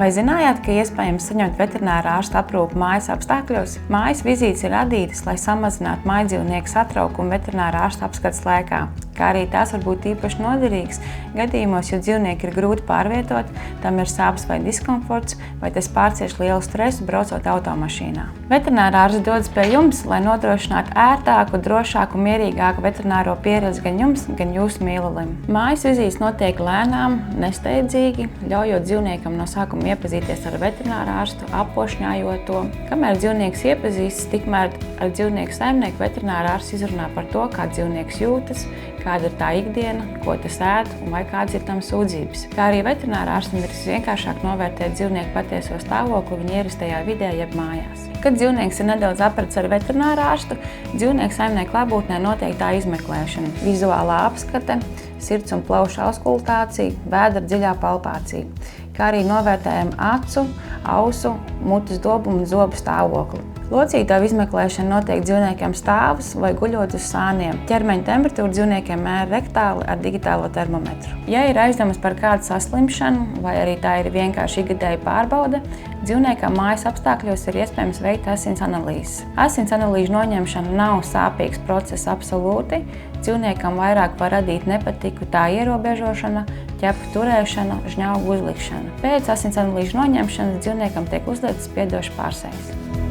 Vai zinājāt, ka iespējams saņemt veterinārā ārsta aprūpi mājas apstākļos? Mājas vizītes ir radītas, lai samazinātu mājdzīvnieku satraukumu veterinārā ārsta apskates laikā, kā arī tās var būt īpaši noderīgas gadījumos, jo dzīvnieki ir grūti pārvietot, tam ir sāpes vai diskomforts, vai tas pārcieš lielu stresu braucot automašīnā. Veterinārā ārsts dodas pie jums, lai nodrošinātu ērtāku, drošāku un mierīgāku veterināro pieredzi gan jums, gan jūsu mīlulim. Mājas vizītes notiek lēnām, nesteidzīgi, ļaujot dzīvniekam no sākuma iepazīties ar veterināru ārstu, appošņājot to. Kamēr dzīvnieks iepazīstas, tikmēr ar dzīvnieku saimnieku veterinārā ārsts izrunā par to, kā dzīvnieks jūtas, kāda ir tā ikdiena, ko tas ēd un vai kādas ir tam sūdzības. Kā arī veterinārā ārstam ir vienkāršāk novērtēt dzīvnieku patieso stāvokli viņa ierastajā vidē jeb mājās. Kad dzīvnieks ir nedaudz aprits ar veterināru ārstu, dzīvnieku saimnieku klātbūtnē notiek tā izmeklēšana, vizuālā apskate, sirds un plaušu auskultācija, vēdera dziļā palpācija, kā arī novērtējam acu, ausu, mutes dobumu un zobu stāvokli. Locītavu izmeklēšana notiek dzīvniekiem stāvus vai guļot uz sāniem. Ķermeņa temperatūru dzīvniekiem mēra rektāli ar digitālo termometru. Ja ir aizdomas par kādu saslimšanu vai arī tā ir vienkārši ikgadēja pārbaude, dzīvniekam mājas apstākļos ir iespējams veikt asins analīzes. Asins analīžu noņemšana nav sāpīgs process absolūti. Dzīvniekam vairāk var radīt nepatiku tā ierobežošana, ķepu turēšana, žņaugu uzlikšana. Pēc asins analīžu noņemšanas dzīvniekam tiek uzliektas spiedošas pārsējas.